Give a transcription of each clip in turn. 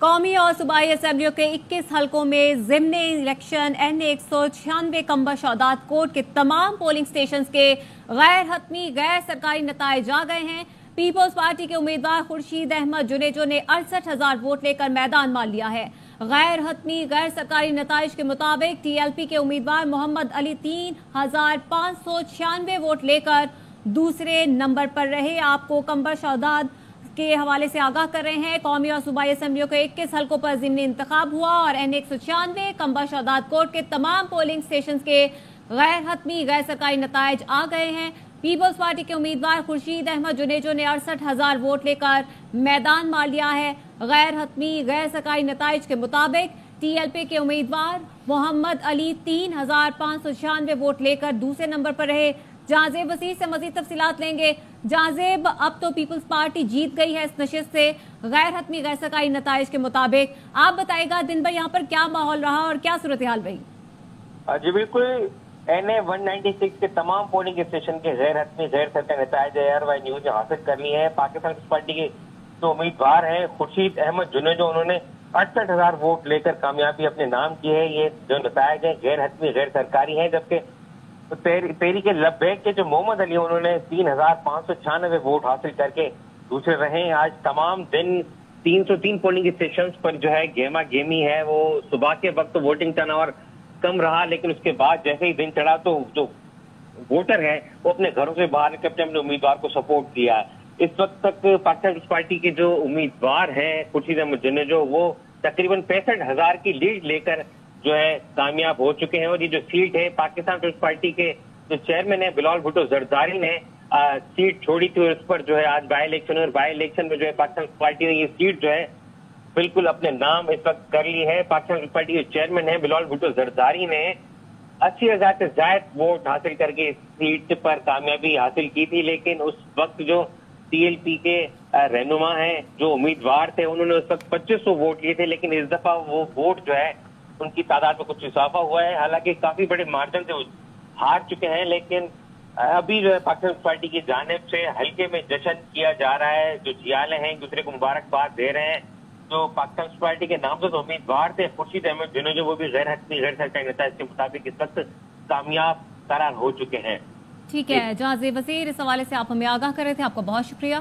قومی اور صوبائی اسمبلیوں کے 21 حلقوں میں ضمنی الیکشن NA196 کمبر شہداد کوٹ کے تمام پولنگ سٹیشنز کے غیر حتمی غیر سرکاری نتائج آ گئے ہیں۔ پیپلز پارٹی کے امیدوار خورشید احمد جنیجو نے 68,000 ووٹ لے کر میدان مال لیا ہے۔ غیر حتمی غیر سرکاری نتائج کے مطابق TLP کے امیدوار محمد علی 3,596 ووٹ لے کر دوسرے نمبر پر رہے۔ آپ کو کمبر شہداد کے حوالے سے آگاہ کر رہے ہیں۔ قومی اور صوبائی اسمبلیوں کے 21 حلقوں پر ضمنی انتخاب ہوا اور NA196 کمبر شہداد کوٹ کے تمام پولنگ سٹیشنز کے غیر حتمی غیر سرکاری نتائج آ گئے ہیں۔ پیپلز پارٹی کے امیدوار خورشید احمد جنیجو نے 68,000 ووٹ لے کر میدان مال لیا ہے۔ غیر حتمی غیر سرکاری نتائج کے مطابق TLP کے امیدوار محمد علی 3,596 ووٹ لے کر دوسرے نمبر پر رہے۔ جہانزیب وسیع سے مزید تفصیلات لیں گے۔ جہانزیب، اب تو پیپلز پارٹی جیت گئی ہے اس نشست سے غیر حتمی غیر سرکاری نتائج کے مطابق۔ آپ بتائے گا دن بھر یہاں پر کیا ماحول رہا اور کیا صورتحال رہی؟ جی بالکل، NA196 کے تمام پولنگ اسٹیشن کے غیر حتمی غیر سرکاری نتائج ARY نیوز نے حاصل کر لی ہیں۔ پاکستان پیپلز پارٹی کے جو امیدوار ہیں خورشید احمد جنیجو، انہوں نے 68,000 ووٹ لے کر کامیابی اپنے نام کی ہے۔ یہ جو نتائج ہیں غیر حتمی غیر سرکاری ہیں، جبکہ تحریک لبیک کے جو محمد علی، انہوں نے 3,596 ووٹ حاصل کر کے دوسرے رہے۔ آج تمام دن 303 پولنگ اسٹیشنز پر جو ہے گیما گیمی ہے۔ وہ صبح کے وقت ووٹنگ ٹرن اوور کم رہا، لیکن اس کے بعد جیسے ہی دن چڑھا تو جو ووٹر ہیں وہ اپنے گھروں سے باہر نکل کے اپنے امیدوار کو سپورٹ کیا۔ اس وقت تک پاکستان پیپلز پارٹی کے جو امیدوار ہیں خورشید احمد جنیجو، وہ تقریباً 65,000 کی لیڈ لے کر جو ہے کامیاب ہو چکے ہیں۔ اور یہ جو سیٹ ہے پاکستان پیپلز پارٹی کے جو چیئرمین ہیں بلال بھٹو زرداری نے سیٹ چھوڑی تھی، اور اس پر جو ہے آج بائی الیکشن، اور بائی الیکشن میں جو ہے پاکستان پیپلز پارٹی نے یہ سیٹ جو ہے بالکل اپنے نام اس وقت کر لی ہے۔ پاکستان پیپلز پارٹی کے چیئرمین ہیں بلال بھٹو زرداری نے 80,000 سے زائد ووٹ حاصل کر کے اس سیٹ پر کامیابی حاصل کی تھی، لیکن اس وقت جو TLP کے رہنما ہیں، جو امیدوار تھے، انہوں نے اس وقت 2,500 ووٹ لیے تھے، لیکن اس دفعہ وہ ووٹ جو ہے ان کی تعداد میں کچھ اضافہ ہوا ہے۔ حالانکہ کافی بڑے مارجن سے ہار چکے ہیں، لیکن ابھی جو ہے پاکستان پارٹی کی جانب سے حلقے میں جشن کیا جا رہا ہے۔ جو جیالے ہیں ایک دوسرے کو مبارکباد دے رہے ہیں۔ جو پاکستان پارٹی کے نامزد امیدوار تھے خورشید احمد جنیجو، وہ بھی غیر حتمی غیر سرکاری نتائج کے مطابق اس وقت کامیاب قرار ہو چکے ہیں۔ ٹھیک ہے جہانزیب وزیر، اس حوالے سے آپ ہمیں آگاہ کر رہے تھے، آپ کا بہت شکریہ۔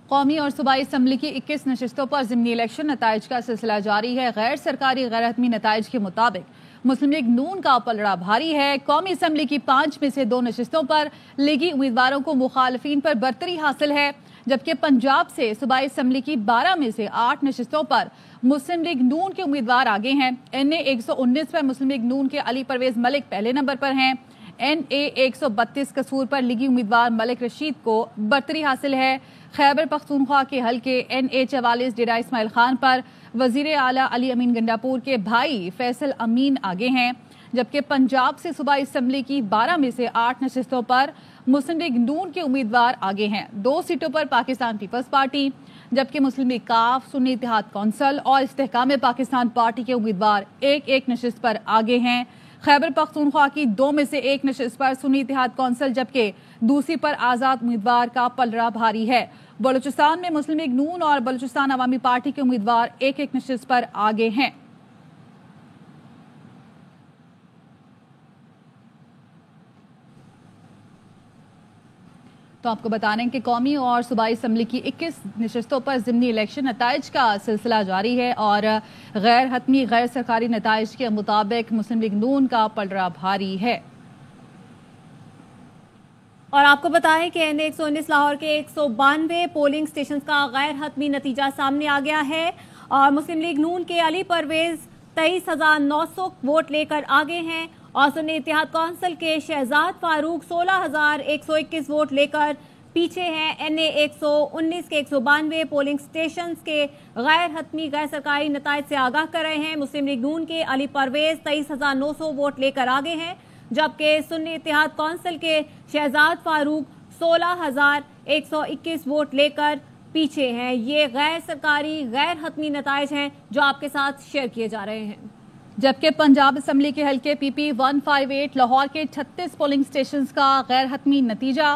قومی اور صوبائی اسمبلی کی 21 نشستوں پر ضمنی الیکشن نتائج کا سلسلہ جاری ہے۔ غیر سرکاری غیر حتمی نتائج کے مطابق مسلم لیگ نون کا پلڑا بھاری ہے۔ قومی اسمبلی کی 5 میں سے 2 نشستوں پر لیگی امیدواروں کو مخالفین پر برتری حاصل ہے، جبکہ پنجاب سے صوبائی اسمبلی کی 12 میں سے 8 نشستوں پر مسلم لیگ نون کے امیدوار آگے ہیں۔ NA119 پر مسلم لیگ نون کے علی پرویز ملک پہلے نمبر پر ہیں۔ NA132 قصور پر لیگی امیدوار ملک رشید کو برتری حاصل ہے۔ خیبر پختونخوا کے حلقے NA44 ڈیرہ اسماعیل خان پر وزیر اعلیٰ علی امین گنڈاپور کے بھائی فیصل امین آگے ہیں، جبکہ پنجاب سے صوبائی اسمبلی کی 12 میں سے 8 نشستوں پر مسلم لیگ نون کے امیدوار آگے ہیں۔ 2 سیٹوں پر پاکستان پیپلز پارٹی، جبکہ مسلم لیگ کاف، سنی اتحاد کونسل اور استحکام پاکستان پارٹی کے امیدوار ایک نشست پر آگے ہیں۔ خیبر پختونخوا کی 2 میں سے 1 نشست پر سنی اتحاد کونسل، جبکہ دوسری پر آزاد امیدوار کا پلڑا بھاری ہے۔ بلوچستان میں مسلم لیگ نون اور بلوچستان عوامی پارٹی کے امیدوار ایک نشست پر آگے ہیں۔ تو آپ کو بتا دیں کہ قومی اور صوبائی اسمبلی کی 21 نشستوں پر ضمنی الیکشن نتائج کا سلسلہ جاری ہے، اور غیر حتمی غیر سرکاری نتائج کے مطابق مسلم لیگ نون کا پلڑا بھاری ہے۔ اور آپ کو بتائیں کہ NA119 لاہور کے 192 پولنگ سٹیشنز کا غیر حتمی نتیجہ سامنے آ گیا ہے، اور مسلم لیگ نون کے علی پرویز 23,900 ووٹ لے کر آگے ہیں، اور سنی اتحاد کونسل کے شہزاد فاروق 16,121 ووٹ لے کر پیچھے ہیں۔ NA119 کے 192 پولنگ سٹیشنز کے غیر حتمی غیر سرکاری نتائج سے آگاہ کر رہے ہیں۔ مسلم لیگ نون کے علی پرویز 23,900 ووٹ لے کر آگے ہیں، جبکہ سنی اتحاد کونسل کے شہزاد فاروق 16,121 ووٹ لے کر پیچھے ہیں۔ یہ غیر سرکاری غیر حتمی نتائج ہیں جو آپ کے ساتھ شیئر کیے جا رہے ہیں۔ جبکہ پنجاب اسمبلی کے حلقے PP 158 لاہور کے 36 پولنگ سٹیشنز کا غیر حتمی نتیجہ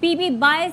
PP 22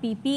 PP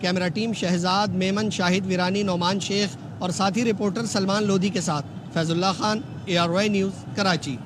camera team Shahzad, Memon, Shahid Virani, Noman Sheikh اور ساتھی رپورٹر سلمان لودھی کے ساتھ Faizullah Khan, ARY news, Karachi.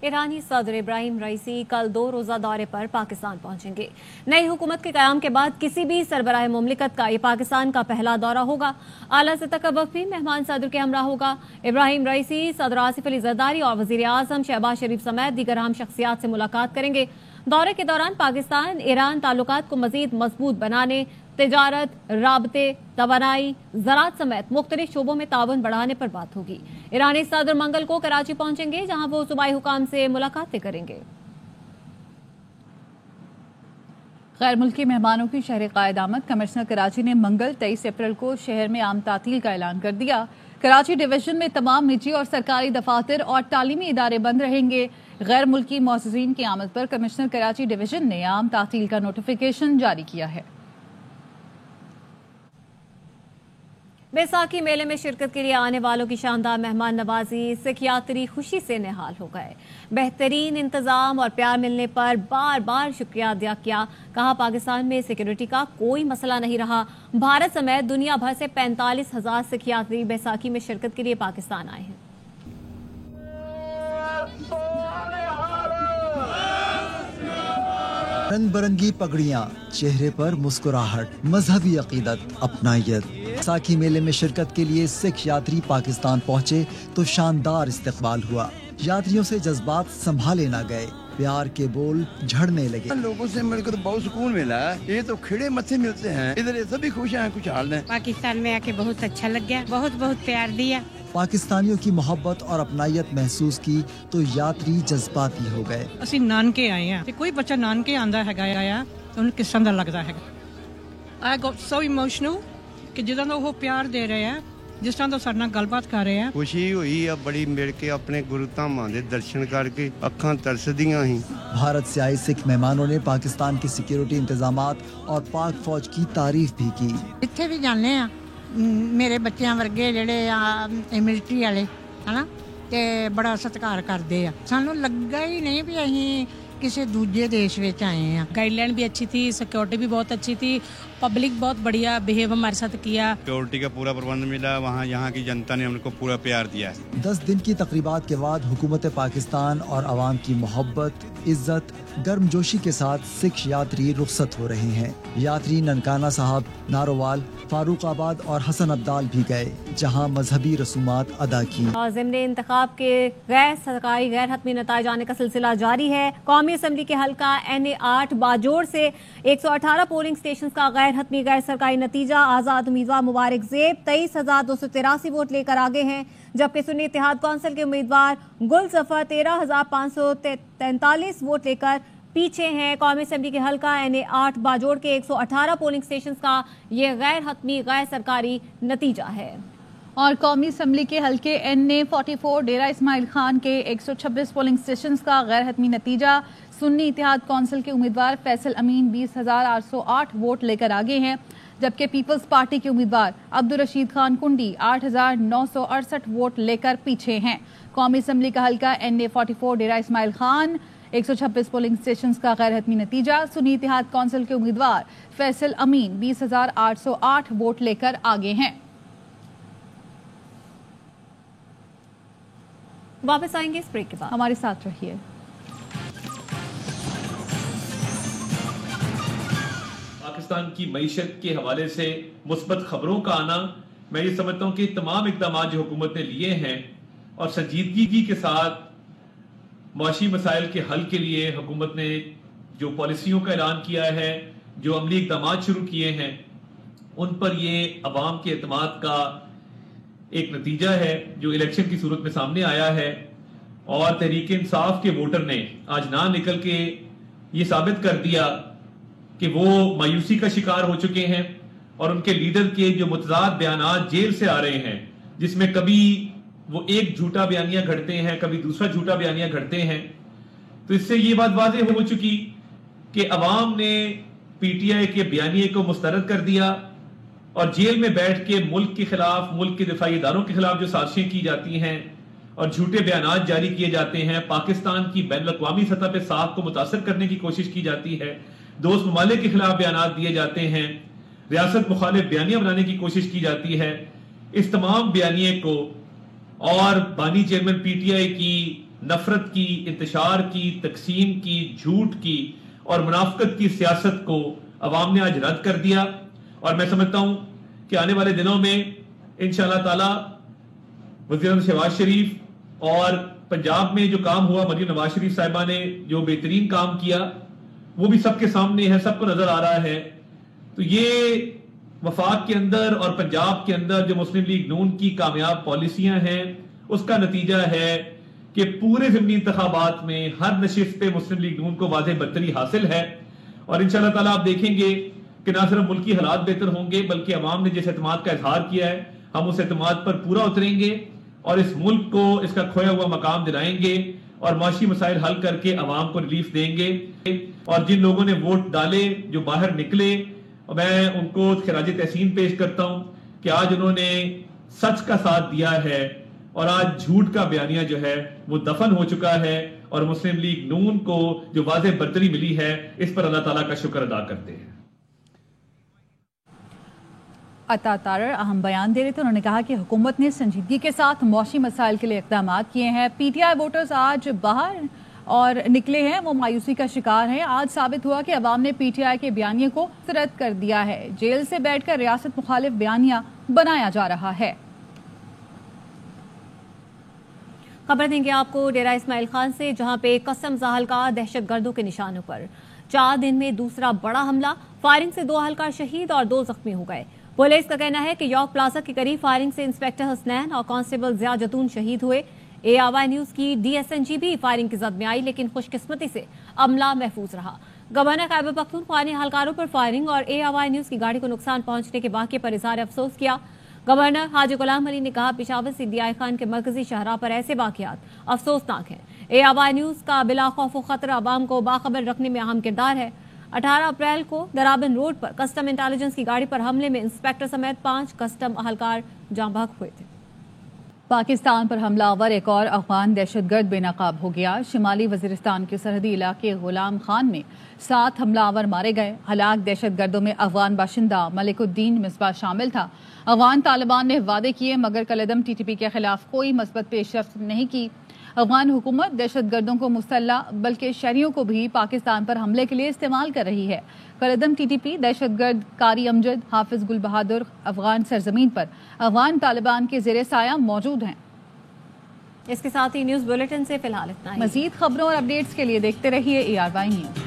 ایرانی صدر ابراہیم رئیسی کل 2 روزہ دورے پر پاکستان پہنچیں گے۔ نئی حکومت کے قیام کے بعد کسی بھی سربراہ مملکت کا یہ پاکستان کا پہلا دورہ ہوگا۔ اعلیٰ سطح کا وفد بھی مہمان صدر کے ہمراہ ہوگا۔ ابراہیم رئیسی صدر آصف علی زرداری اور وزیر اعظم شہباز شریف سمیت دیگر اہم شخصیات سے ملاقات کریں گے۔ دورے کے دوران پاکستان ایران تعلقات کو مزید مضبوط بنانے، تجارت، رابطے، توانائی، زراعت سمیت مختلف شعبوں میں تعاون بڑھانے پر بات ہوگی۔ ایرانی صدر منگل کو کراچی پہنچیں گے، جہاں وہ صوبائی حکام سے ملاقاتیں کریں گے۔ غیر ملکی مہمانوں کی شہر قائد آمد۔ کمشنر کراچی نے منگل 23 اپریل کو شہر میں عام تعطیل کا اعلان کر دیا۔ کراچی ڈویژن میں تمام نجی اور سرکاری دفاتر اور تعلیمی ادارے بند رہیں گے۔ غیر ملکی معززین کی آمد پر کمشنر کراچی ڈویژن نے عام تعطیل کا نوٹیفیکیشن جاری کیا ہے۔ بیساکھی میلے میں شرکت کے لیے آنے والوں کی شاندار مہمان نوازی، سکھ یاتری خوشی سے نہال ہو گئے۔ بہترین انتظام اور پیار ملنے پر بار بار شکریہ ادا کیا۔ کہا پاکستان میں سیکیورٹی کا کوئی مسئلہ نہیں رہا۔ بھارت سمیت دنیا بھر سے 45,000 سکھ یاتری بیساکھی میں شرکت کے لیے پاکستان آئے ہیں۔ رنگ برنگی پگڑیاں، چہرے پر مسکراہٹ، مذہبی عقیدت، اپنائیت۔ بیساکھی میلے میں شرکت کے لیے سکھ یاتری پاکستان پہنچے تو شاندار استقبال ہوا۔ یاتریوں سے جذبات سنبھالے نہ گئے، پیار کے بول جھڑنے لگے۔ لوگوں سے مل کر بہت سکون ملا ہے۔ یہ تو کھڑے متھے ملتے ہیں، ادھر سبھی خوش ہیں، کچھ حال نہیں۔ پاکستان میں آ کے بہت اچھا لگ گیا، بہت بہت پیار دیا۔ پاکستانیوں کی محبت اور اپنائیت محسوس کی تو یاتری جذباتی ہو گئے۔ اسی نانکے آئے ہیں تے کوئی بچہ نانکے آندا ہے آیا تو انہوں کس طرح لگتا ہے۔ I got so emotional کہ جس طرح وہ پیار دے رہے ہیں، جس طرح سارے نال گل بات کر رہے ہیں۔ خوشی ہوئی اب بڑی مل کے اپنے گرو دھاماں دے درشن کر کے اکھاں ترسدیاں ہی۔ بھارت سے آئے سکھ مہمانوں نے پاکستان کی سیکیورٹی انتظامات اور پاک فوج کی تعریف بھی کی۔ اتنے بھی جانے ہیں میرے بچیاں ورگے جڑے ملٹری والے ہے نا تے بڑا ستکار کرتے ہیں۔ سانوں لگا ہی نہیں بھی اہیں کسی دوجے دیش وچ آئے ہیں۔ گائیڈ لائن بھی اچھی تھی، سیکورٹی بھی بہت اچھی تھی، پبلک بہت بڑھیا بہیو ہمارے ساتھ کیا۔ سیکورٹی کا پورا پربند ملا، وہاں یہاں کی جنتا نے ہم کو پورا پیار دیا ہے۔ 10 دن کی تقریبات کے بعد حکومت پاکستان اور عوام کی محبت، عزت، گرم جوشی کے ساتھ سکھ یاتری رخصت ہو رہے ہیں۔ یاتری ننکانہ صاحب، نارووال، فاروق آباد اور حسن عبدال بھی گئے، جہاں مذہبی رسومات ادا کی۔ ضمن انتخاب کے غیر سرکاری غیر حتمی نتائج آنے کا سلسلہ جاری ہے۔ قومی اسمبلی کے حلقہ NA 8 باجوڑ سے 118 پولنگ اسٹیشنز کا غیر حتمی غیر سرکاری نتیجہ۔ آزاد امیدوار مبارک زیب 23,283 ووٹ لے کر آگے ہیں، جبکہ سنی اتحاد کونسل کے امیدوار گل ظفر 13,543 ووٹ لے کر پیچھے ہیں۔ قومی اسمبلی کے حلقہ NA 8 باجوڑ کے 118 پولنگ اسٹیشنز کا یہ غیر حتمی غیر سرکاری نتیجہ ہے۔ اور قومی اسمبلی کے حلقے NA 44 ڈیرہ اسماعیل خان کے 126 پولنگ اسٹیشنز کا غیر حتمی نتیجہ۔ سنی اتحاد کونسل کے امیدوار فیصل امین 20,808 ووٹ لے کر آگے ہیں، جبکہ پیپلز پارٹی کے امیدوار عبدالرشید خان کنڈی 8,968 ووٹ لے کر پیچھے ہیں۔ قومی اسمبلی کا حلقہ NA 44 Dera Ismail Khan 126 polling stations کا غیر حتمی نتیجہ۔ سنی اتحاد کونسل کے امیدوار فیصل امین 20,808 ووٹ لے کر آگے ہیں۔ واپس آئیں گے اس بریک کے بعد، ہمارے ساتھ رہیے۔ پاکستان کی معیشت کے حوالے سے مثبت خبروں کا آنا، میں یہ سمجھتا ہوں کہ تمام اقدامات جو حکومت نے لیے ہیں اور سنجیدگی کے ساتھ معاشی مسائل کے حل کے لیے حکومت نے جو پالیسیوں کا اعلان کیا ہے، جو عملی اقدامات شروع کیے ہیں، ان پر یہ عوام کے اعتماد کا ایک نتیجہ ہے جو الیکشن کی صورت میں سامنے آیا ہے۔ اور تحریک انصاف کے ووٹر نے آج نہ نکل کے یہ ثابت کر دیا کہ وہ مایوسی کا شکار ہو چکے ہیں، اور ان کے لیڈر کے جو متضاد بیانات جیل سے آ رہے ہیں، جس میں کبھی وہ ایک جھوٹا بیانیہ گھڑتے ہیں، کبھی دوسرا جھوٹا بیانیہ گھڑتے ہیں، تو اس سے یہ بات واضح ہو چکی کہ عوام نے PTI کے بیانیے کو مسترد کر دیا اور جیل میں بیٹھ کے ملک کے خلاف، ملک کے دفاعی اداروں کے خلاف جو سازشیں کی جاتی ہیں اور جھوٹے بیانات جاری کیے جاتے ہیں، پاکستان کی بین الاقوامی سطح پہ ساکھ کو متاثر کرنے کی کوشش کی جاتی ہے، دوست ممالک کے خلاف بیانات دیے جاتے ہیں، ریاست مخالف بیانیہ بنانے کی کوشش کی جاتی ہے، اس تمام بیانیے کو اور بانی چیئرمین PTI کی نفرت کی، انتشار کی، تقسیم کی، جھوٹ کی اور منافقت کی سیاست کو عوام نے آج رد کر دیا. اور میں سمجھتا ہوں کہ آنے والے دنوں میں انشاءاللہ تعالی وزیر اعظم شہباز شریف اور پنجاب میں جو کام ہوا، مریم نواز شریف صاحبہ نے جو بہترین کام کیا وہ بھی سب کے سامنے ہے، سب کو نظر آ رہا ہے. تو یہ وفاق کے اندر اور پنجاب کے اندر جو مسلم لیگ نون کی کامیاب پالیسیاں ہیں اس کا نتیجہ ہے کہ پورے ضمنی انتخابات میں ہر نشست پہ مسلم لیگ نون کو واضح برتری حاصل ہے. اور انشاءاللہ تعالیٰ آپ دیکھیں گے کہ نہ صرف ملکی حالات بہتر ہوں گے بلکہ عوام نے جس اعتماد کا اظہار کیا ہے ہم اس اعتماد پر پورا اتریں گے اور اس ملک کو اس کا کھویا ہوا مقام دلائیں گے اور معاشی مسائل حل کر کے عوام کو ریلیف دیں گے. اور جن لوگوں نے ووٹ ڈالے، جو باہر نکلے، میں ان کو خراج تحسین پیش کرتا ہوں کہ آج انہوں نے سچ کا ساتھ دیا ہے اور آج جھوٹ کا بیانیہ جو ہے وہ دفن ہو چکا ہے اور مسلم لیگ نون کو جو واضح برتری ملی ہے اس پر اللہ تعالیٰ کا شکر ادا کرتے ہیں. عطا تارڑ اہم بیان دے رہے تھے. انہوں نے کہا کہ حکومت نے سنجیدگی کے ساتھ معاشی مسائل کے لیے اقدامات کیے ہیں. PTI ووٹرز آج باہر اور نکلے ہیں، وہ مایوسی کا شکار ہیں. آج ثابت ہوا کہ عوام نے PTI کے بیانیے کو رد کر دیا ہے. جیل سے بیٹھ کر ریاست مخالف بیانیہ بنایا جا رہا ہے. خبر دیں گے آپ کو ڈیرہ اسماعیل خان سے، جہاں پہ قسم اہلکار دہشت گردوں کے نشانوں پر 4 دن میں دوسرا بڑا حملہ. فائرنگ سے 2 اہلکار شہید اور 2 زخمی ہو گئے. پولیس کا کہنا ہے کہ یارک پلازا کے قریب فائرنگ سے انسپیکٹر حسنین اور کانسٹیبل ضیاء جتون شہید ہوئے. ARY نیوز کی DSNG بھی فائرنگ کی زد میں آئی لیکن خوش قسمتی سے عملہ محفوظ رہا. گورنر خیبر پختونخوا نے اہلکاروں پر فائرنگ اور ARY نیوز کی گاڑی کو نقصان پہنچنے کے واقعے پر اظہار افسوس کیا. گورنر حاجی غلام علی نے کہا پشاور سے DI خان کے مرکزی شاہراہ پر ایسے واقعات افسوسناک ہیں. ARY نیوز کا بلا خوف و خطر عوام کو باخبر رکھنے میں اہم کردار ہے. 18 اپریل کو درابن روڈ پر کسٹم انٹیلیجنس کی گاڑی پر حملے میں انسپیکٹر سمیت 5 کسٹم اہلکار جاں بحق ہوئے تھے. پاکستان پر حملہ آور ایک اور افغان دہشت گرد بے نقاب ہو گیا. شمالی وزیرستان کے سرحدی علاقے غلام خان میں 7 حملہ آور مارے گئے. ہلاک دہشت گردوں میں افغان باشندہ ملک الدین مصباح شامل تھا. افغان طالبان نے وعدے کیے مگر کالعدم TTP کے خلاف کوئی مثبت پیش رفت نہیں کی. افغان حکومت دہشت گردوں کو مسلح بلکہ شہریوں کو بھی پاکستان پر حملے کے لیے استعمال کر رہی ہے. کالعدم TTP دہشت گرد قاری امجد، حافظ گل بہادر افغان سرزمین پر افغان طالبان کے زیر سایہ موجود ہیں. اس کے ساتھ ہی نیوز بلیٹن سے فی الحال اتنا ہی. مزید خبروں اور اپڈیٹس کے لیے دیکھتے رہیے ARY نیوز.